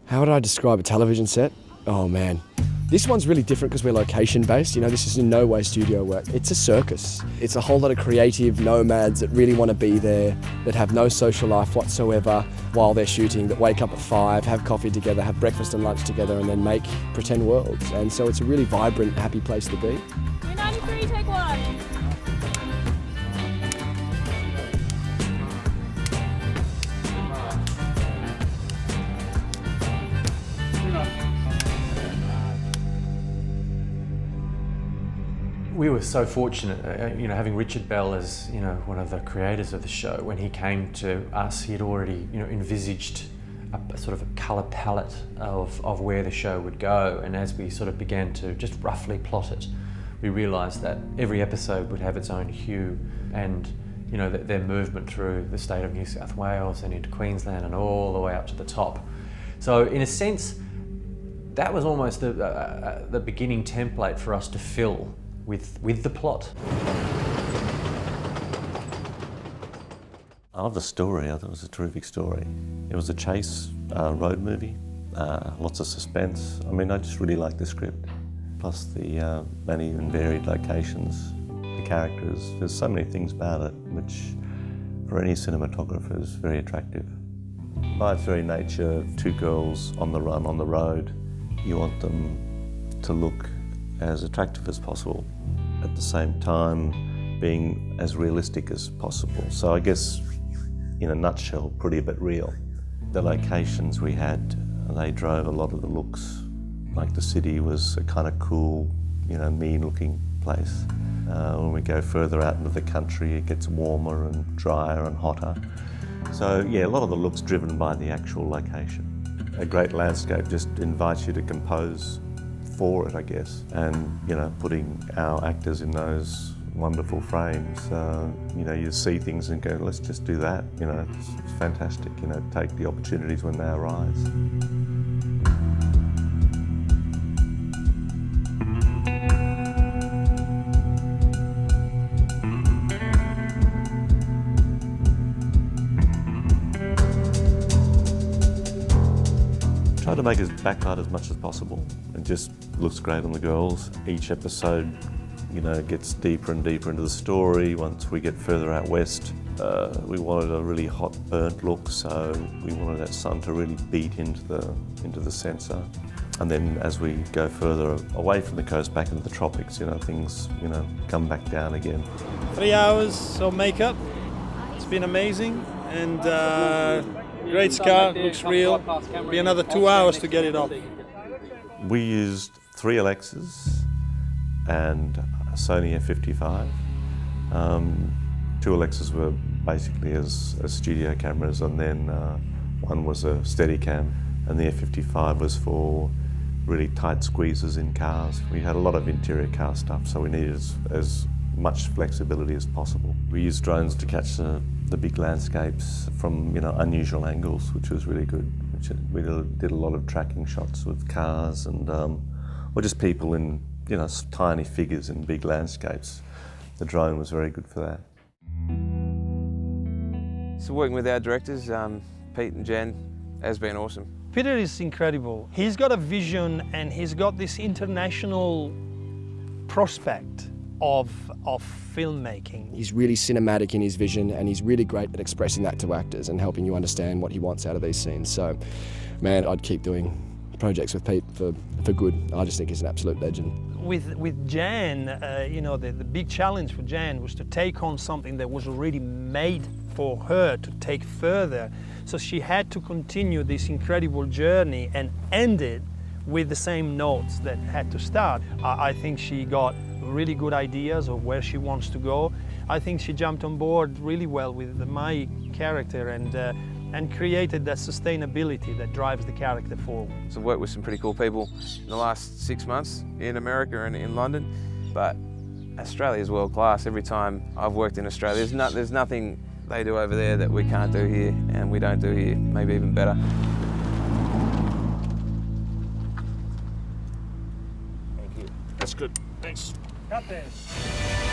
How would I describe a television set? Oh man. This one's really different because we're location-based. You know, this is in no way studio work. It's a circus. It's a whole lot of creative nomads that really want to be there, that have no social life whatsoever while they're shooting, that wake up at 5, have coffee together, have breakfast and lunch together, and then make pretend worlds. And so it's a really vibrant, happy place to be. 93, take 1. We were so fortunate, having Richard Bell as, one of the creators of the show. When he came to us, he had already, envisaged a sort of a colour palette of where the show would go. And as we sort of began to just roughly plot it, we realised that every episode would have its own hue and, their movement through the state of New South Wales and into Queensland and all the way up to the top. So in a sense, that was almost the beginning template for us to fill with the plot. I love the story. I thought it was a terrific story. It was a chase road movie, lots of suspense. I mean, I just really liked the script. Plus the many and varied locations, the characters. There's so many things about it which, for any cinematographer, is very attractive. By its very nature, two girls on the run, on the road, you want them to look as attractive as possible, at the same time being as realistic as possible. So I guess, in a nutshell, pretty but real. The locations we had, they drove a lot of the looks. Like the city was a kind of cool, mean-looking place. When we go further out into the country, it gets warmer and drier and hotter. So yeah, a lot of the looks driven by the actual location. A great landscape just invites you to compose for it, I guess, and putting our actors in those wonderful frames, you see things and go, let's just do that. It's fantastic. Take the opportunities when they arise. Try to make it backlight as much as possible. It just looks great on the girls. Each episode, gets deeper and deeper into the story. Once we get further out west, we wanted a really hot, burnt look, so we wanted that sun to really beat into the sensor. And then as we go further away from the coast, back into the tropics, things, come back down again. 3 hours of makeup. It's been amazing, and great scar, looks real. Be another 2 hours to get it off. We used 3 Alexas and a Sony F55. 2 Alexas were basically as studio cameras, and then one was a Steadicam, and the F55 was for really tight squeezes in cars. We had a lot of interior car stuff, so we needed as much flexibility as possible. We used drones to catch the big landscapes from unusual angles, which was really good. We did a lot of tracking shots with cars and or just people in tiny figures in big landscapes. The drone was very good for that. So working with our directors, Pete and Jen, has been awesome. Peter is incredible. He's got a vision and he's got this international prospect of filmmaking. He's really cinematic in his vision, and he's really great at expressing that to actors and helping you understand what he wants out of these scenes. So, man, I'd keep doing projects with Pete for good. I just think he's an absolute legend. With Jan, the big challenge for Jan was to take on something that was already made for her to take further. So she had to continue this incredible journey and end it with the same notes that had to start. I think she got really good ideas of where she wants to go. I think she jumped on board really well with my character and created that sustainability that drives the character forward. So I've worked with some pretty cool people in the last 6 months in America and in London, but Australia's world class. Every time I've worked in Australia, there's nothing they do over there that we can't do here, and we don't do here, maybe even better. Thank you. That's good. Thanks. Cut this.